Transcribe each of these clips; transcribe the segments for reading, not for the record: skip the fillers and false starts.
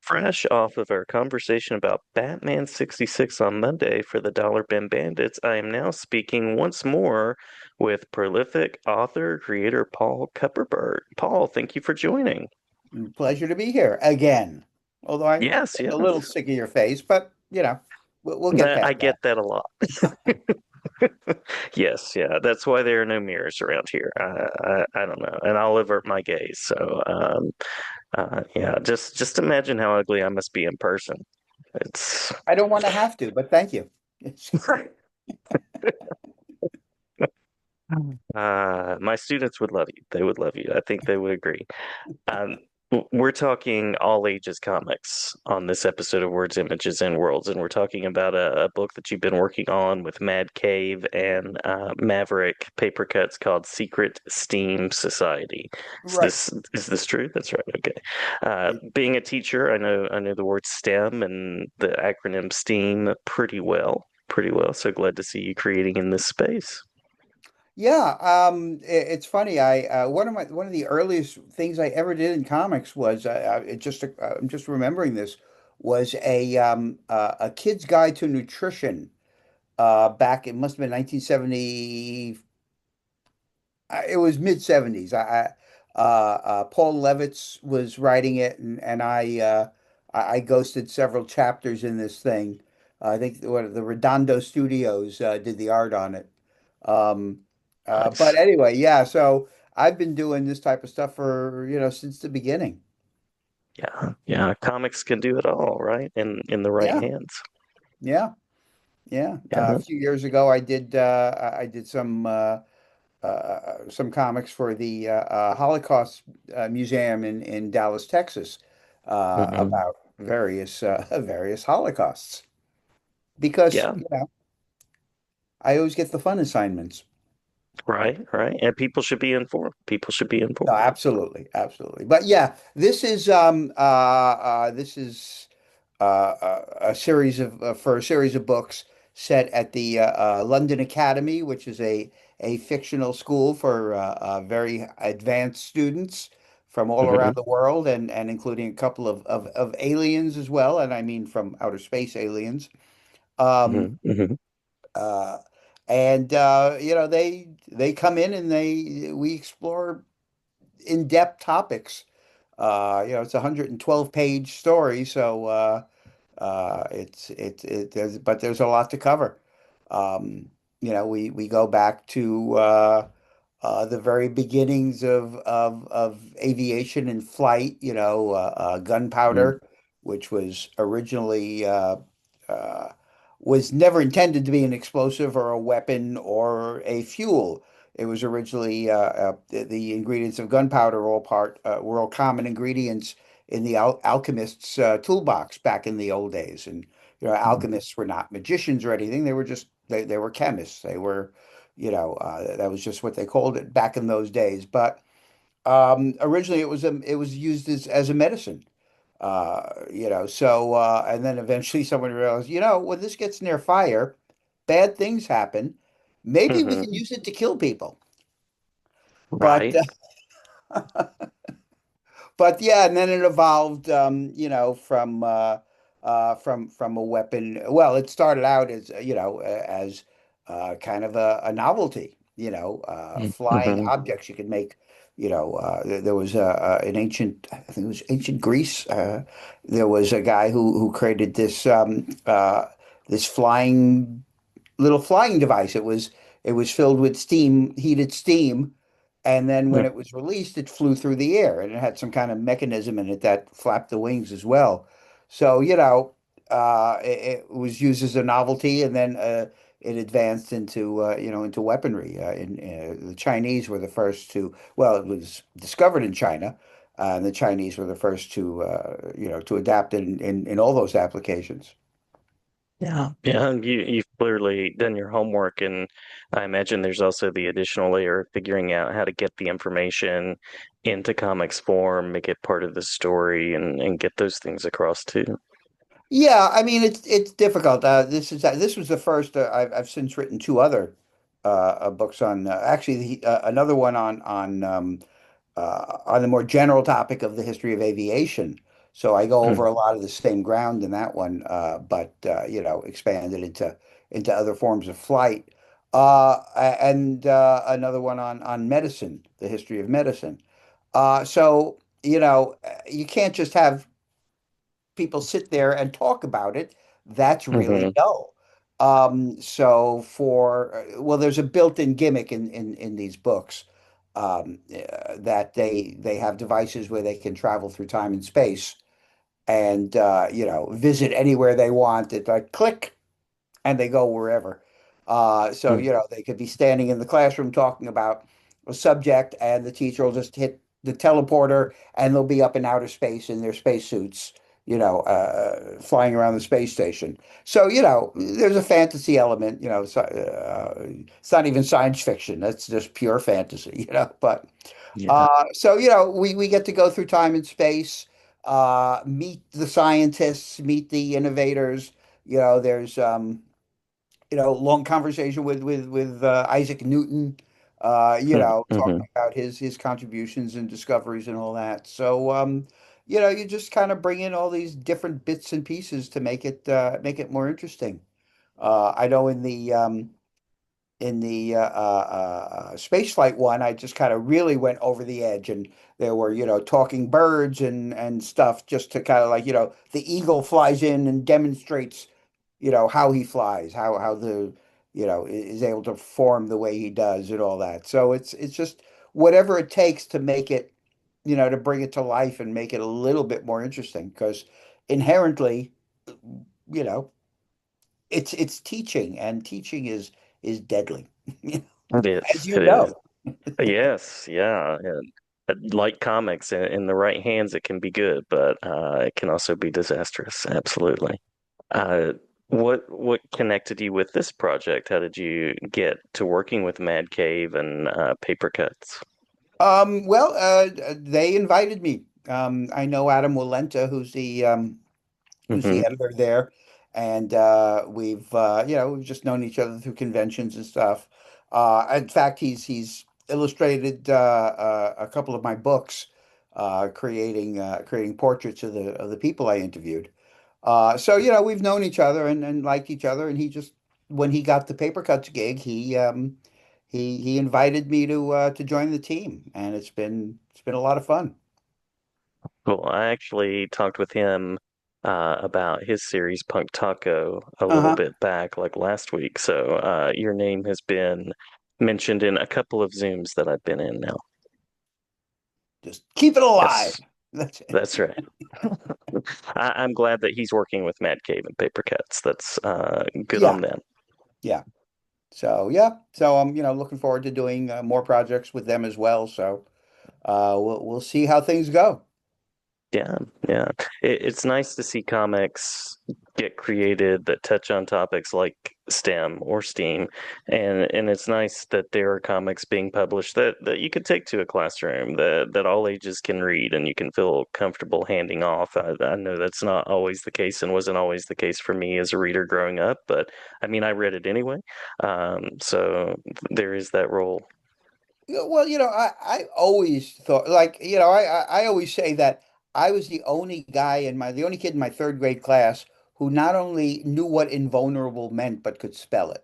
Fresh off of our conversation about Batman 66 on Monday for the Dollar Bin Bandits, I am now speaking once more with prolific author, creator Paul Kupperberg. Paul, thank you for joining. Pleasure to be here again. Although I'm Yes, a little yes. sick of your face, but we'll get I past get that. that a lot. Yes, yeah, that's why there are no mirrors around here. I don't know, and I'll avert my gaze. Yeah, just imagine how ugly I must be in person. It's I don't want to have to, but thank you. My students would love you. They would love you. I think they would agree. Um, we're talking all ages comics on this episode of Words, Images, and Worlds, and we're talking about a book that you've been working on with Mad Cave and Maverick Papercutz called Secret STEAM Society. Right. Is this true? That's right. Okay. Being a teacher, I know the word STEM and the acronym STEAM pretty well. Pretty well. So glad to see you creating in this space. Yeah, it's funny. I one of the earliest things I ever did in comics was I'm just remembering this was a kid's guide to nutrition. Back it must have been 1970. It was mid 70s. Paul Levitz was writing it, and I ghosted several chapters in this thing. I think what the Redondo Studios did the art on it. Um, but Nice. anyway, yeah. So I've been doing this type of stuff for since the beginning. Yeah, yeah, comics can do it all, right? In the right Yeah, hands. yeah, yeah. A Yeah. few years ago, I did some comics for the Holocaust Museum in Dallas, Texas, Hmm. about various various Holocausts. Because, Yeah, I always get the fun assignments. right, right. And people should be informed. People should be No, informed. absolutely, absolutely. But yeah, this is a series of for a series of books set at the London Academy, which is a fictional school for very advanced students from all Hmm. around the world, and including a couple of aliens as well, and I mean from outer space aliens. Um, Hmm. Hmm. uh, and they come in and they we explore in-depth topics. It's a 112 page story, so there's a lot to cover. Um, we go back to the very beginnings of aviation and flight. Hmm. Gunpowder, which was originally uh, was never intended to be an explosive or a weapon or a fuel. It was originally the ingredients of gunpowder were all common ingredients in the alchemist's toolbox back in the old days. And alchemists were not magicians or anything. They were just they were chemists. They were, that was just what they called it back in those days. But originally it was used as a medicine. And then eventually someone realized, when this gets near fire, bad things happen. Maybe we can Hmm. use it to kill people. But Right. But yeah, and then it evolved, from a weapon. Well, it started out as as kind of a novelty. Flying Hmm. objects you could make. There was an ancient, I think it was ancient Greece. There was a guy who created this little flying device. It was filled with heated steam, and then when it was released, it flew through the air, and it had some kind of mechanism in it that flapped the wings as well. So, it was used as a novelty, and then it advanced into weaponry. The Chinese were the first to, well, it was discovered in China, and the Chinese were the first to adapt it in all those applications. Yeah, yeah, you've clearly done your homework, and I imagine there's also the additional layer of figuring out how to get the information into comics form, make it part of the story, and get those things across too. Yeah, I mean it's difficult. This was the first. I've since written two other books on actually another one on the more general topic of the history of aviation. So I go over Mm. a lot of the same ground in that one, but expanded into other forms of flight. And another one on medicine, the history of medicine. So, you can't just have people sit there and talk about it. That's really Hmm. dull. So well, there's a built-in gimmick in these books, that they have devices where they can travel through time and space and visit anywhere they want. It's like click and they go wherever. So, Mm. they could be standing in the classroom talking about a subject, and the teacher will just hit the teleporter, and they'll be up in outer space in their spacesuits, flying around the space station. So, there's a fantasy element, it's not even science fiction. That's just pure fantasy. But Yeah. so, we get to go through time and space, meet the scientists, meet the innovators. There's long conversation with Isaac Newton, Hmm. talking about his contributions and discoveries and all that. So, you just kind of bring in all these different bits and pieces to make it more interesting. I know in the spaceflight one, I just kind of really went over the edge, and there were talking birds and stuff, just to kind of like the eagle flies in and demonstrates how he flies, how the is able to form the way he does and all that. So it's just whatever it takes to make it, to bring it to life and make it a little bit more interesting, because inherently, you know, it's teaching, and teaching is deadly, It as is. you It is. know. Yes. Yeah. And like comics, in the right hands, it can be good, but it can also be disastrous. Absolutely. Uh, what connected you with this project? How did you get to working with Mad Cave and Papercutz? Well, they invited me. I know Adam Walenta, who's Hmm. the editor there, and we've just known each other through conventions and stuff. In fact, he's illustrated a couple of my books, creating portraits of the people I interviewed. So we've known each other and liked each other, and he just when he got the Papercutz gig, he invited me to join the team, and it's been a lot of fun. Cool. I actually talked with him about his series Punk Taco a little Uh-huh. bit back, like last week. So your name has been mentioned in a couple of Zooms that I've been in now. Just keep it alive. Yes, That's it. that's right. I'm glad that he's working with Mad Cave and Paper Cats. That's good Yeah, on them. yeah. So yeah, so I'm looking forward to doing more projects with them as well. So we'll see how things go. Yeah, yeah. It's nice to see comics get created that touch on topics like STEM or STEAM, and it's nice that there are comics being published that you could take to a classroom that all ages can read and you can feel comfortable handing off. I know that's not always the case and wasn't always the case for me as a reader growing up, but I mean, I read it anyway. So there is that role. Yeah, well, I always thought, like, I always say that I was the only kid in my third grade class who not only knew what invulnerable meant, but could spell it.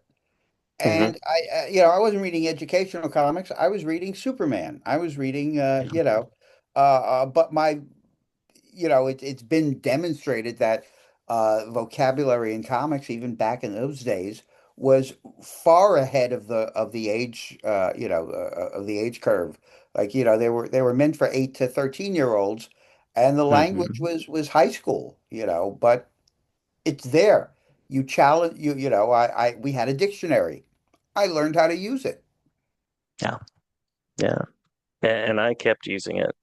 Hmm. And I wasn't reading educational comics. I was reading Superman. I was reading, but it's been demonstrated that vocabulary in comics, even back in those days, was far ahead of the age, of the age curve. Like, they were meant for 8 to 13-year-olds, and the language Hmm. was high school. But it's there. You challenge you. We had a dictionary. I learned how to use it. Yeah, yeah. And I kept using it,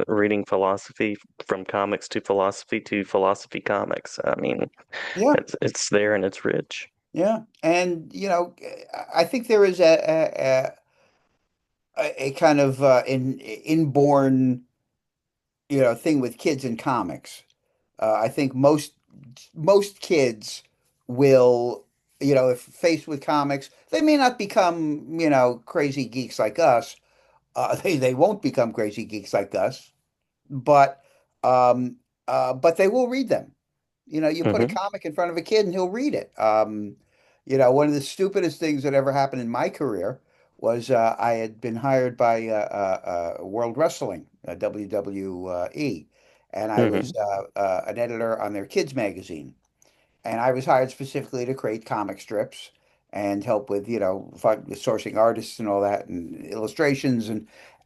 reading philosophy from comics to philosophy comics. I mean, Yeah, it's there and it's rich. yeah. And I think there is a kind of inborn thing with kids in comics. I think most kids will, if faced with comics, they may not become crazy geeks like us. They won't become crazy geeks like us, but but they will read them. You know, you put a Hmm. comic in front of a kid and he'll read it. One of the stupidest things that ever happened in my career was I had been hired by World Wrestling, WWE, and I was Hmm. an editor on their kids magazine. And I was hired specifically to create comic strips and help with, sourcing artists and all that and illustrations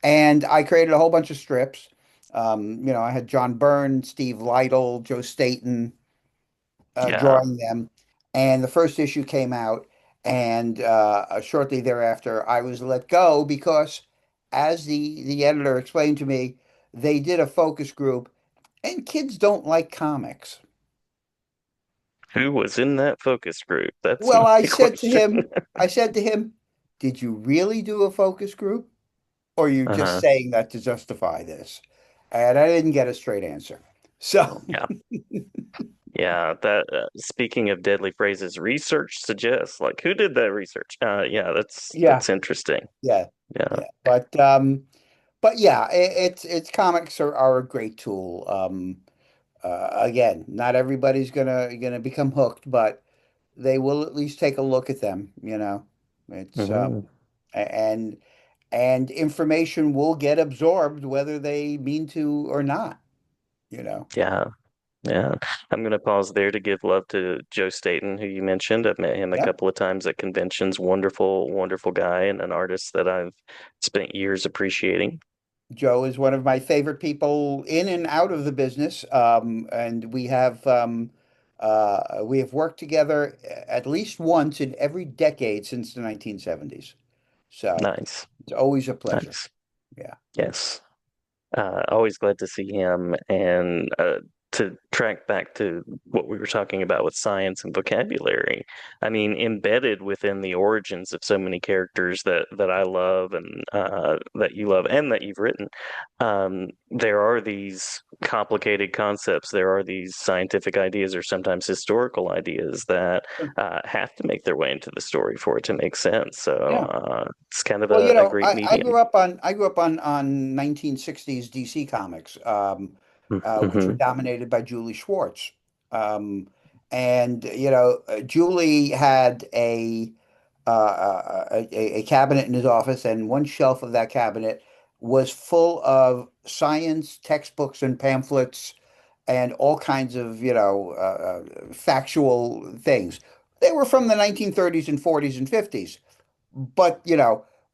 and I created a whole bunch of strips. I had John Byrne, Steve Lytle, Joe Staten Yeah. drawing them. And the first issue came out, and shortly thereafter, I was let go because, as the editor explained to me, they did a focus group, and kids don't like comics. Who was in that focus group? That's Well, my question. I said to him, did you really do a focus group, or are you just Uh-huh. saying that to justify this? And I didn't get a straight answer. So, Yeah. Yeah, that speaking of deadly phrases, research suggests like who did that research? Yeah, yeah, that's interesting. yeah, Yeah. yeah. But yeah, it's comics are a great tool. Again, not everybody's gonna become hooked, but they will at least take a look at them, you know. It's Hmm. and and information will get absorbed whether they mean to or not, you know. Yeah. Yeah. I'm gonna pause there to give love to Joe Staten, who you mentioned. I've met him a Yep. couple of times at conventions. Wonderful, wonderful guy and an artist that I've spent years appreciating. Joe is one of my favorite people in and out of the business. And we have worked together at least once in every decade since the 1970s. So Nice. it's always a pleasure. Nice. Yeah. Yes. Always glad to see him and to track back to what we were talking about with science and vocabulary. I mean, embedded within the origins of so many characters that I love and that you love and that you've written, there are these complicated concepts. There are these scientific ideas or sometimes historical ideas that have to make their way into the story for it to make sense. So Yeah. it's kind of Well, a great medium. I grew up on 1960s DC comics, which were Hmm. dominated by Julie Schwartz. Um, and Julie had a cabinet in his office, and one shelf of that cabinet was full of science textbooks and pamphlets and all kinds of, factual things. They were from the 1930s and 40s and 50s. But,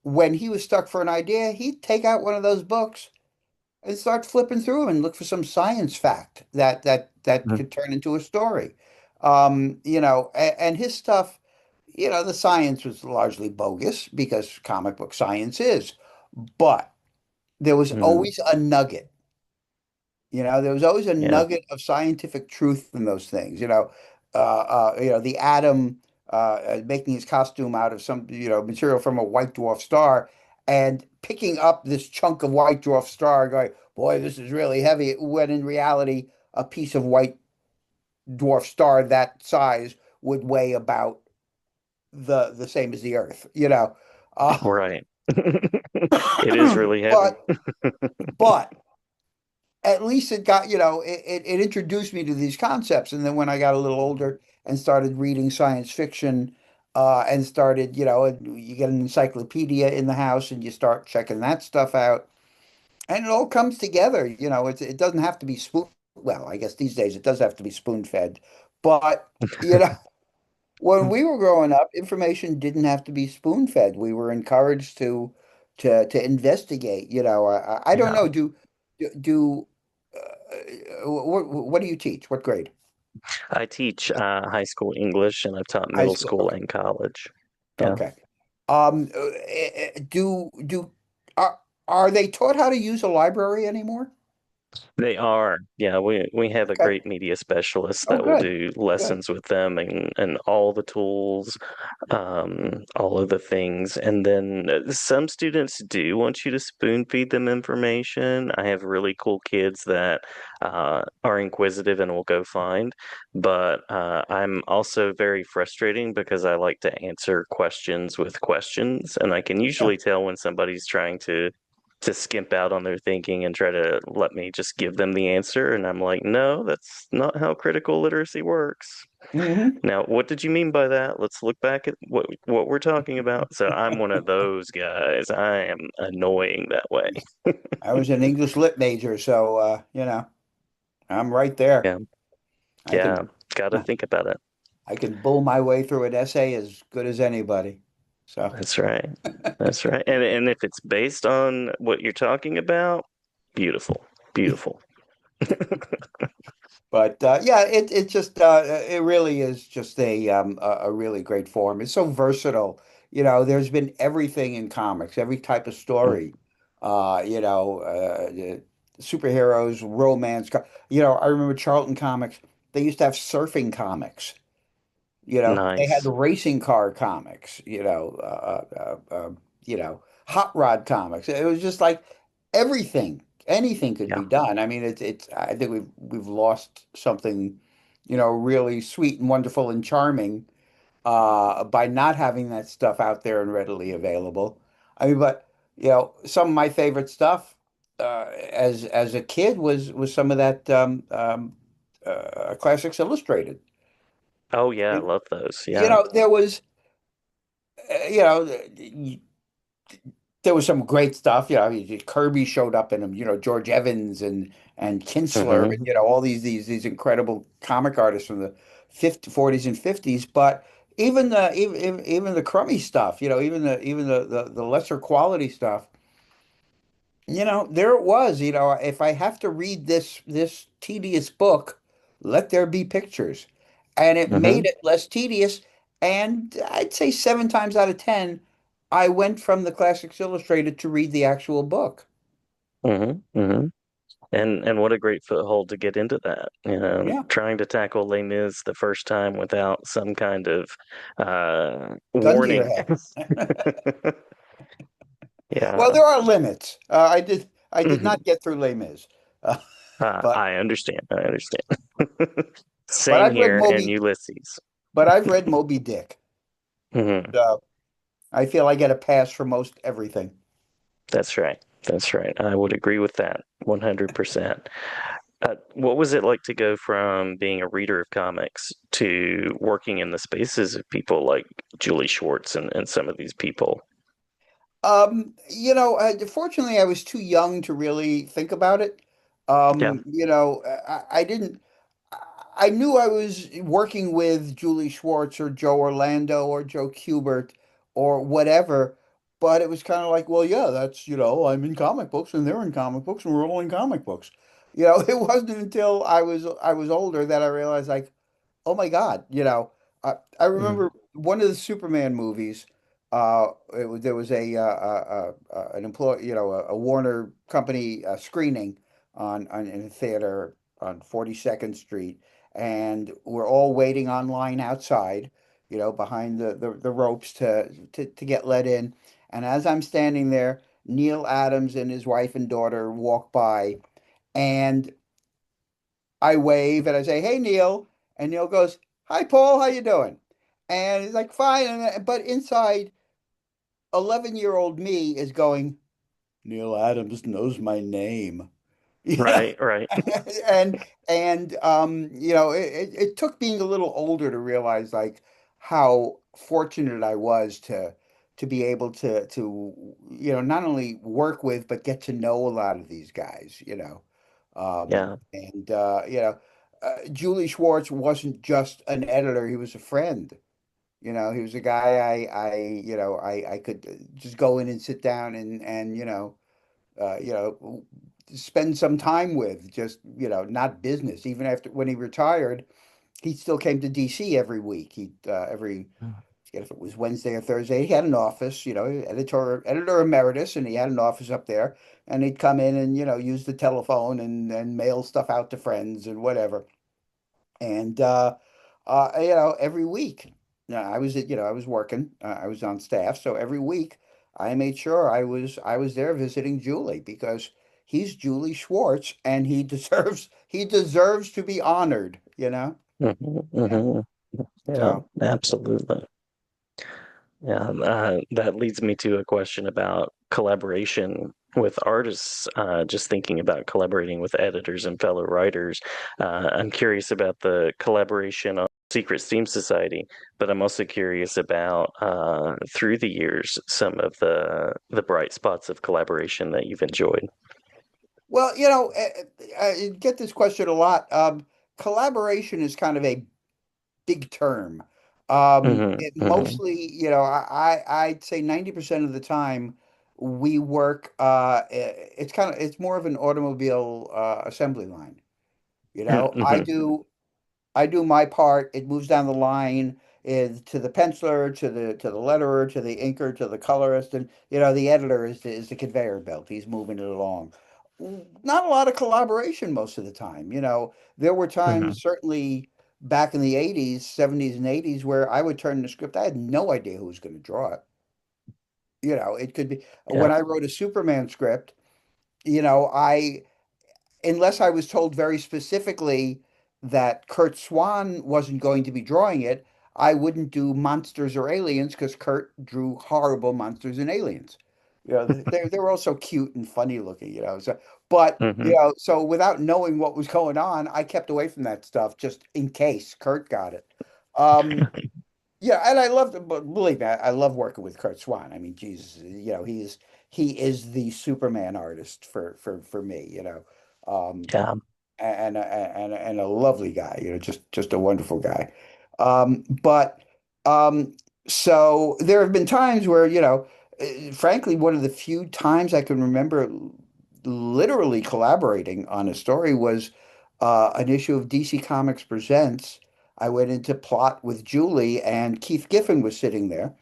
when he was stuck for an idea, he'd take out one of those books and start flipping through them and look for some science fact that could turn into a story. And his stuff, the science was largely bogus because comic book science is, but there was Mm, always a nugget. There was always a yeah. nugget of scientific truth in those things. The atom making his costume out of some, material from a white dwarf star and picking up this chunk of white dwarf star, going, "Boy, this is really heavy." When in reality, a piece of white dwarf star that size would weigh about the same as the Earth. Right. It is really heavy. But but at least it got, it introduced me to these concepts. And then when I got a little older and started reading science fiction, and started, you get an encyclopedia in the house and you start checking that stuff out. And it all comes together. It doesn't have to be well, I guess these days it does have to be spoon fed. But, you know, when we were growing up, information didn't have to be spoon fed. We were encouraged to investigate. I don't Yeah. know. Do what do you teach? What grade? I teach high school English and I've taught High middle school. school Okay. and college. Yeah. Okay. Do are they taught how to use a library anymore? They are. Yeah, we have a Okay. great media specialist Oh, that will good. do Good. lessons with them and all the tools, all of the things. And then some students do want you to spoon feed them information. I have really cool kids that are inquisitive and will go find. But I'm also very frustrating because I like to answer questions with questions, and I can Yeah. usually tell when somebody's trying to to skimp out on their thinking and try to let me just give them the answer. And I'm like, no, that's not how critical literacy works. Hmm. Now, what did you mean by that? Let's look back at what we're talking about. So I'm one of those guys. I am annoying that way. I was an English lit major, so I'm right there. Yeah, I yeah, can got to think about it. I can bull my way through an essay as good as anybody. So, That's right. That's right. And if it's based on what you're talking about, beautiful, beautiful. but yeah, it just it really is just a really great form. It's so versatile. There's been everything in comics, every type of story. The superheroes, romance. I remember Charlton Comics. They used to have surfing comics. They had Nice. racing car comics, hot rod comics. It was just like everything, anything could Yeah. be done. I mean, I think we've lost something, really sweet and wonderful and charming, by not having that stuff out there and readily available. I mean, but some of my favorite stuff, as a kid was some of that, Classics Illustrated. Oh yeah, I love those. You Yeah. know, there was you know, there was some great stuff. Kirby showed up in them. George Evans and Kinsler, and Hmm. all these incredible comic artists from the 50, 40s and 50s. But even the crummy stuff, even the lesser quality stuff. There it was. If I have to read this tedious book, let there be pictures. And it made Hmm. it less tedious. And I'd say 7 times out of 10, I went from the Classics Illustrated to read the actual book. Hmm. Hmm. And what a great foothold to get into that. Yeah, Trying to tackle Les Mis the first time without some kind of gun to your warning. head. Well, Yeah. there are limits. I did Hmm. not get through Les Mis, uh, but I understand. I understand. but Same I've read here in Moby, Ulysses. but I've read Moby Dick. Hmm. So I feel I get a pass for most everything. That's right. That's right. I would agree with that 100%. What was it like to go from being a reader of comics to working in the spaces of people like Julie Schwartz and some of these people? Fortunately, I was too young to really think about it. Yeah. I didn't. I knew I was working with Julie Schwartz or Joe Orlando or Joe Kubert or whatever, but it was kind of like, well, yeah, that's, I'm in comic books and they're in comic books and we're all in comic books. It wasn't until I was older that I realized, like, oh my God, I Mm. remember one of the Superman movies. There was an employee, a Warner Company screening in a theater on 42nd Street, and we're all waiting online outside, behind the ropes to get let in. And as I'm standing there, Neil Adams and his wife and daughter walk by, and I wave and I say, "Hey, Neil," and Neil goes, "Hi, Paul. How you doing?" And he's like, "Fine." But inside, 11-year-old me is going, "Neil Adams knows my name." Yeah. Right, right. It took being a little older to realize, like, how fortunate I was to be able to not only work with but get to know a lot of these guys. Yeah. And Julie Schwartz wasn't just an editor, he was a friend. He was a guy I could just go in and sit down and spend some time with, just, not business. Even after when he retired, he still came to DC every week. I forget if it was Wednesday or Thursday. He had an office, editor emeritus, and he had an office up there. And he'd come in and, use the telephone and mail stuff out to friends and whatever. And every week, I was working. I was on staff, so every week I made sure I was there visiting Julie, because he's Julie Schwartz and he deserves to be honored. Hmm. Yeah. Hmm. Yeah, So absolutely. Yeah, that leads me to a question about collaboration. with artists, just thinking about collaborating with editors and fellow writers, I'm curious about the collaboration on Secret Steam Society, but I'm also curious about through the years some of the bright spots of collaboration that you've enjoyed. Well, I get this question a lot. Collaboration is kind of a big term. Hmm. It Hmm. mostly, I'd say 90% of the time we work, it's more of an automobile assembly line. Hmm. I do my part. It moves down the line to the penciler, to the letterer, to the inker, to the colorist, and the editor is the conveyor belt. He's moving it along. Not a lot of collaboration most of the time. There were Hmm. times, certainly back in the 80s, 70s, and 80s, where I would turn the script. I had no idea who was going to draw it. It could be Yeah. when I wrote a Superman script. I unless I was told very specifically that Kurt Swan wasn't going to be drawing it, I wouldn't do monsters or aliens because Kurt drew horrible monsters and aliens. They're also cute and funny looking, So, but Hmm. so without knowing what was going on, I kept away from that stuff just in case Kurt got it. Um, yeah, and I love, but believe me, I love working with Kurt Swan. I mean, Jesus, he is the Superman artist for me. Um, Yeah. and a lovely guy, just a wonderful guy. But so there have been times where, frankly, one of the few times I can remember literally collaborating on a story was an issue of DC Comics Presents. I went into plot with Julie, and Keith Giffen was sitting there.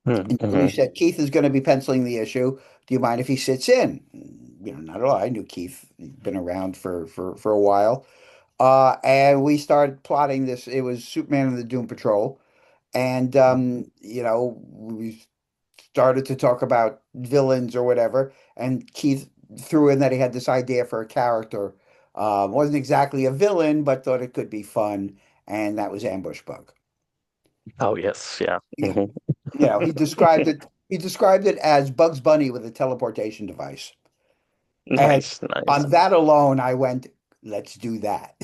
And Julie Hmm. said, Keith is going to be penciling the issue. Do you mind if he sits in? Not at all. I knew Keith. He'd been around for a while. And we started plotting this. It was Superman and the Doom Patrol. And, we started to talk about villains or whatever. And Keith threw in that he had this idea for a character. Wasn't exactly a villain, but thought it could be fun. And that was Ambush Bug. Oh yes, yeah. Yeah. Hmm. He described it as Bugs Bunny with a teleportation device. And Nice, nice. on that alone, I went, let's do that.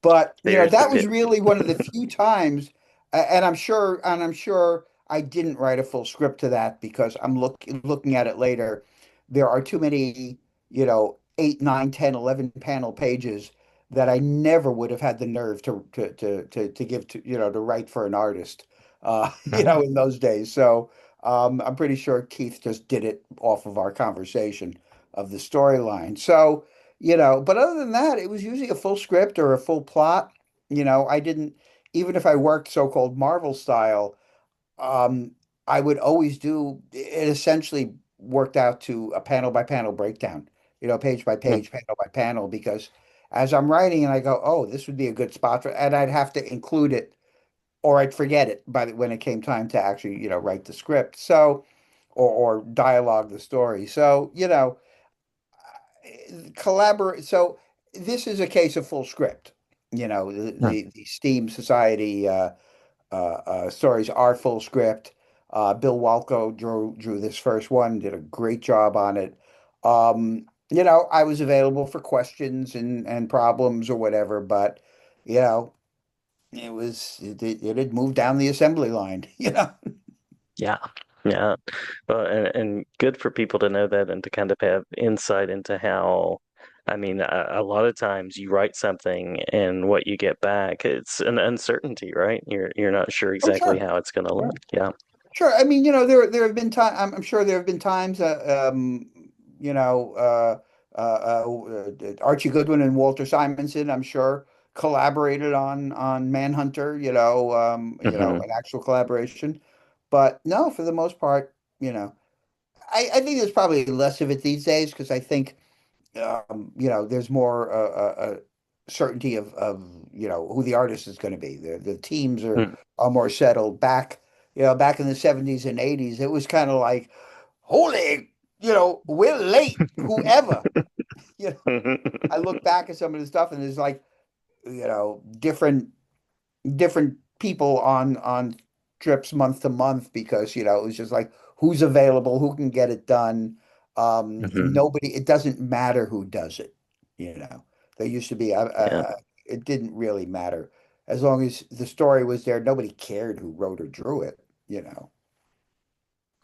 But There's the that was pitch. really one of the few times, and I'm sure I didn't write a full script to that because looking at it later, there are too many, 8, 9, 10, 11 panel pages that I never would have had the nerve to give to, to write for an artist, in those days. So I'm pretty sure Keith just did it off of our conversation of the storyline. So, but other than that, it was usually a full script or a full plot. I didn't, even if I worked so-called Marvel style, um, I would always do it essentially worked out to a panel by panel breakdown, page by page, panel by panel, because as I'm writing and I go, oh, this would be a good spot for, and I'd have to include it or I'd forget it when it came time to actually, write the script. So, or dialogue the story. So, collaborate. So this is a case of full script. The STEAM Society stories are full script. Bill Walko drew this first one, did a great job on it. I was available for questions and problems or whatever, but you know, it had moved down the assembly line. Yeah, yeah. Well, and good for people to know that and to kind of have insight into how, I mean, a lot of times you write something and what you get back, it's an uncertainty, right? You're not sure Oh, exactly sure. how it's going to look. Yeah. Sure. I mean, there have been time. I'm sure there have been times. You know, Archie Goodwin and Walter Simonson, I'm sure, collaborated on Manhunter. Hmm. An actual collaboration. But no, for the most part, I think there's probably less of it these days because I think there's more certainty of who the artist is going to be. The teams are more settled. Back in the 70s and 80s, it was kind of like, holy, we're late. Whoever, you know. I look back at some of the stuff, and there's like, different people on trips month to month because, it was just like who's available, who can get it done. Hmm. Nobody, it doesn't matter who does it, you know. There used to be, Yeah, it didn't really matter. As long as the story was there, nobody cared who wrote or drew it, you know.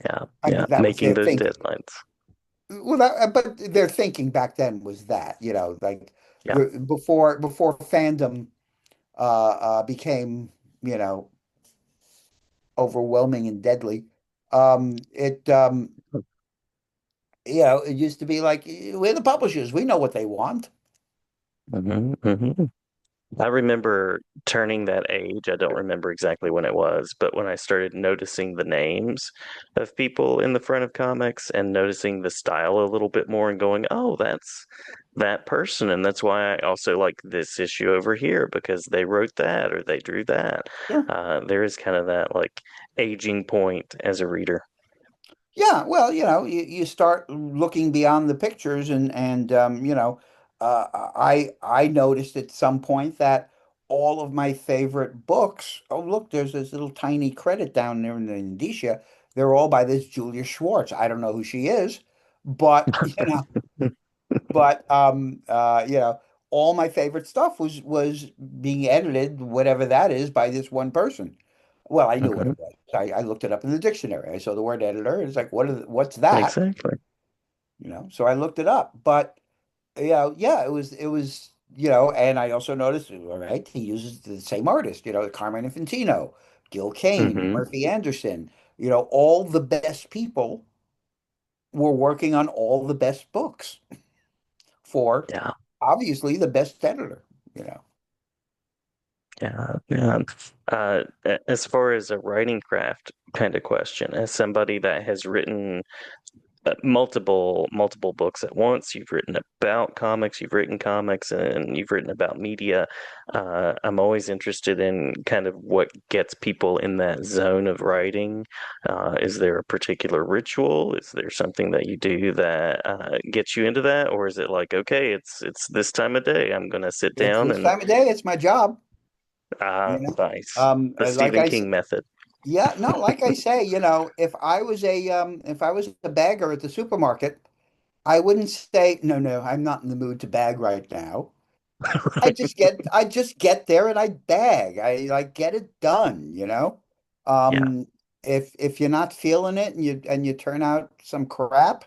yeah, I yeah. think that was Making their those thinking. deadlines. Well, but their thinking back then was that, like Yeah. before fandom became, you know, overwhelming and deadly. It it used to be like we're the publishers, we know what they want. Hmm. Hmm. I remember turning that age. I don't remember exactly when it was, but when I started noticing the names of people in the front of comics and noticing the style a little bit more and going, oh, that's that person. And that's why I also like this issue over here because they wrote that or they drew that. Sure. There is kind of that like aging point as a reader. Yeah, well, you start looking beyond the pictures and I noticed at some point that all of my favorite books, oh look, there's this little tiny credit down there in the indicia. They're all by this Julia Schwartz. I don't know who she is, but all my favorite stuff was being edited, whatever that is, by this one person. Well, I knew what Hmm. it was. I looked it up in the dictionary. I saw the word editor. It's like, what's that? Exactly. So I looked it up. But yeah, it was, and I also noticed, all right, he uses the same artist, Carmine Infantino, Gil Kane, Hmm. Murphy Anderson, all the best people were working on all the best books for Yeah. obviously the best editor, you know. Yeah, yeah. As far as a writing craft kind of question, as somebody that has written multiple books at once, you've written about comics, you've written comics, and you've written about media. I'm always interested in kind of what gets people in that zone of writing. Is there a particular ritual? Is there something that you do that gets you into that, or is it like, okay, it's this time of day, I'm gonna sit It's down this and time of day, it's my job, nice. The like Stephen King method. yeah, no, like I say, if I was a bagger at the supermarket, I wouldn't say, no, no, I'm not in the mood to bag right now. I just get there and I bag. I like get it done, you know? Yeah. Um, if you're not feeling it and you turn out some crap,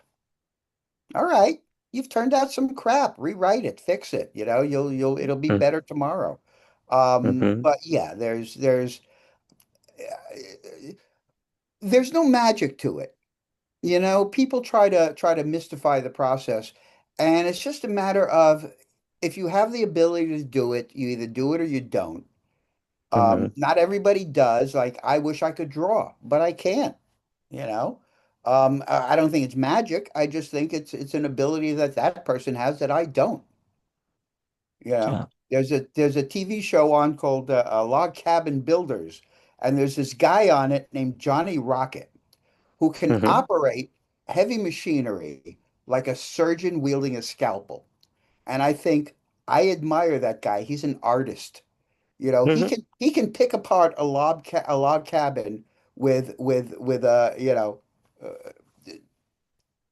all right, you've turned out some crap. Rewrite it, fix it, it'll be better tomorrow. Mm-hmm. But yeah, there's no magic to it. People try to mystify the process, and it's just a matter of if you have the ability to do it, you either do it or you don't. Hmm. Not everybody does. Like I wish I could draw, but I can't, you know. I don't think it's magic. I just think it's an ability that that person has that I don't, you know. Yeah. There's a TV show on called Log Cabin Builders, and there's this guy on it named Johnny Rocket who can Hmm. operate heavy machinery like a surgeon wielding a scalpel. And I think I admire that guy. He's an artist. Hmm. He can pick apart a log cabin with uh,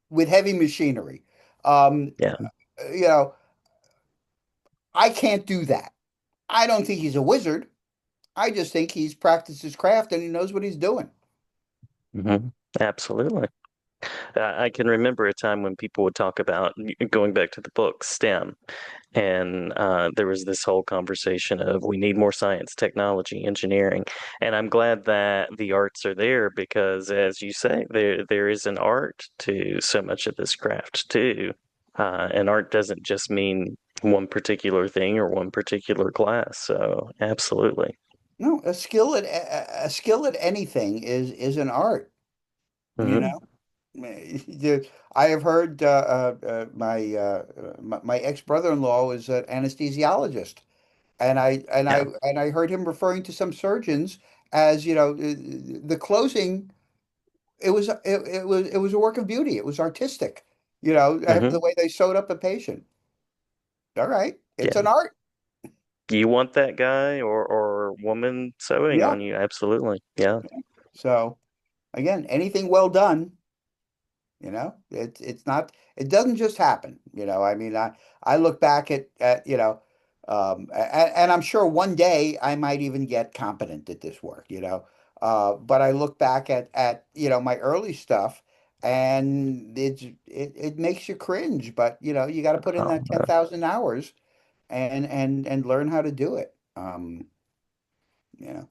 with heavy machinery. Um, Yeah. you know, I can't do that. I don't think he's a wizard. I just think he's practiced his craft and he knows what he's doing. Hmm. Absolutely. I can remember a time when people would talk about going back to the book STEM, and there was this whole conversation of we need more science, technology, engineering, and I'm glad that the arts are there because, as you say, there is an art to so much of this craft too, and art doesn't just mean one particular thing or one particular class. So, absolutely. No, a skill at anything is an art, you Hmm. know. I have heard my ex-brother-in-law was an anesthesiologist, Yeah. and I heard him referring to some surgeons as the closing. It was a work of beauty. It was artistic, Hmm. the way they sewed up a patient. All right, it's Yeah. an art. you want that guy or woman sewing Yeah. on you. Absolutely. Yeah. So again, anything well done. It's not, it doesn't just happen. I mean, I look back at and I'm sure one day I might even get competent at this work. But I look back at my early stuff, and it makes you cringe, but you got to put in that Uh, 10,000 hours and learn how to do it. You know.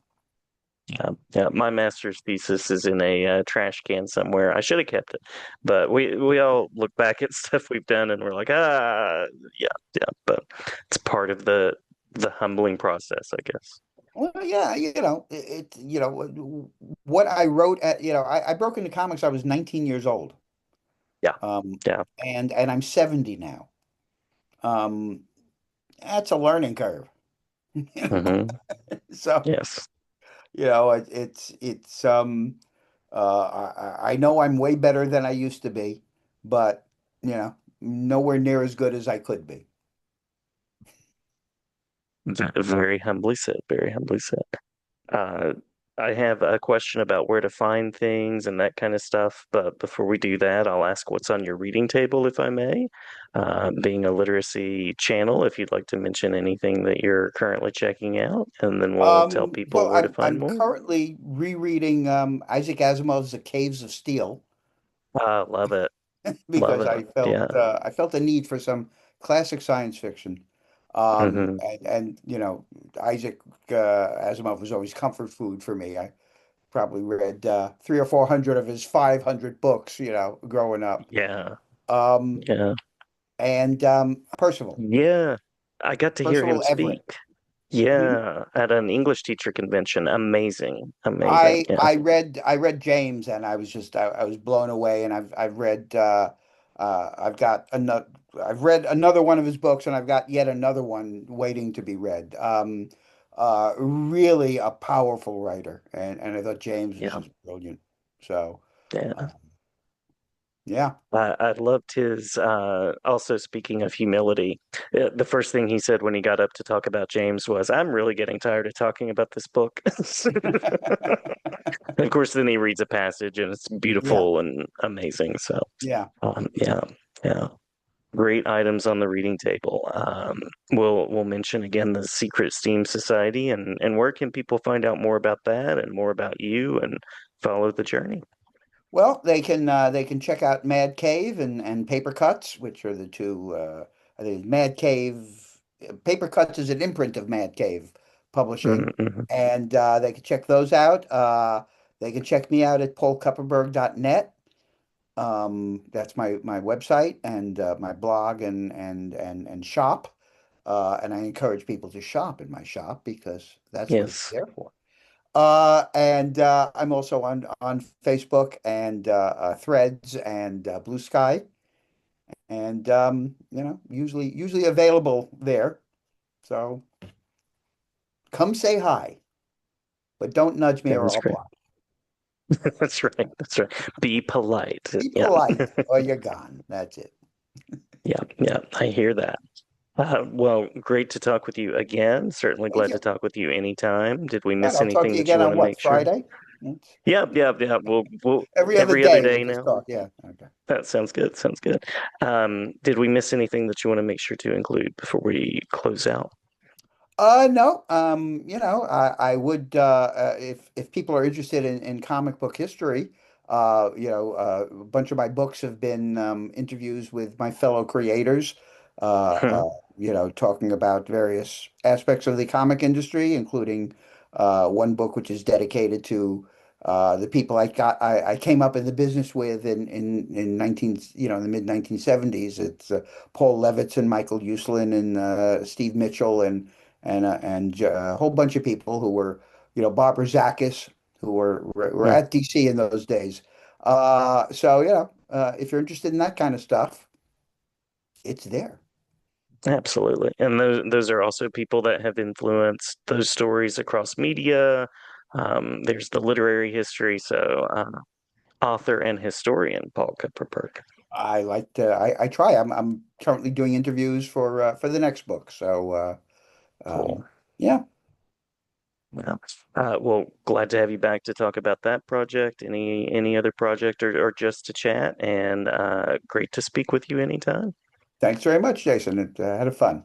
yeah. Yeah. My master's thesis is in a trash can somewhere. I should have kept it, but we all look back at stuff we've done and we're like, yeah, yeah. But it's part of the humbling process, I guess. Well, yeah, what I wrote I broke into comics. I was 19 years old. Yeah. Um, Yeah. and I'm 70 now. Um, that's a learning curve. You know? Hmm. So, Yes. I know I'm way better than I used to be, but nowhere near as good as I could be. Very humbly said. Very humbly said. Uh, I have a question about where to find things and that kind of stuff, but before we do that, I'll ask what's on your reading table, if I may. Being a literacy channel, if you'd like to mention anything that you're currently checking out, and then we'll tell people Well, where to find I'm more. currently rereading Isaac Asimov's The Caves of Steel. Love it. Love Because it. Yeah. I felt a need for some classic science fiction. Hmm. And Isaac Asimov was always comfort food for me. I probably read 300 or 400 of his 500 books, growing up. Yeah. Um, Yeah. and Yeah. I got to hear him Percival speak. Everett. Hmm? Yeah. At an English teacher convention. Amazing. Amazing. Yeah. I read James, and I was blown away. And I've read another one of his books, and I've got yet another one waiting to be read. Really a powerful writer, and I thought James was Yeah. just brilliant. So uh, Yeah. yeah. I loved his, also speaking of humility, the first thing he said when he got up to talk about James was, I'm really getting tired of talking about this book. Of course, then he reads a passage and it's Yeah, beautiful and amazing. So, yeah. yeah, yeah. Great items on the reading table. We'll mention again the Secret Steam Society and where can people find out more about that and more about you and follow the journey? Well, they can check out Mad Cave and Papercutz, which are the two. I think Mad Cave, Papercutz is an imprint of Mad Cave Publishing, Mm-hmm. and they can check those out. They can check me out at paulkupperberg.net. That's my website and my blog and shop. And I encourage people to shop in my shop because that's what it's Yes. there for. And I'm also on Facebook and Threads and Blue Sky, and usually available there. So come say hi, but don't nudge me or Sounds I'll great. block. That's right. That's right. Be polite. Be Yeah. polite or you're gone. That's it. Yeah. Yeah. I hear that. Well, great to talk with you again. Certainly Thank glad to you. talk with you anytime. Did we And miss I'll talk to anything you that you again want on to what, make sure? Friday? It's Yeah. Yeah. Yeah. We'll every other every other day we'll day just now. talk. Yeah. Okay. That sounds good. Sounds good. Did we miss anything that you want to make sure to include before we close out? No. I would if people are interested in comic book history, a bunch of my books have been interviews with my fellow creators, talking about various aspects of the comic industry, including one book which is dedicated to the people I came up in the business with in 19 in the mid 1970s. It's Paul Levitz and Michael Uslan and Steve Mitchell and a whole bunch of people who were, Barbara Zakis, who were Hmm. at DC in those days. So, if you're interested in that kind of stuff, it's there. Absolutely. And those are also people that have influenced those stories across media. There's the literary history, so author and historian Paul Kupperberg. I try. I'm currently doing interviews for the next book. So, Cool. Um, yeah, Yeah. Well, glad to have you back to talk about that project. Any other project or just to chat, and great to speak with you anytime. thanks very much, Jason. It had a fun.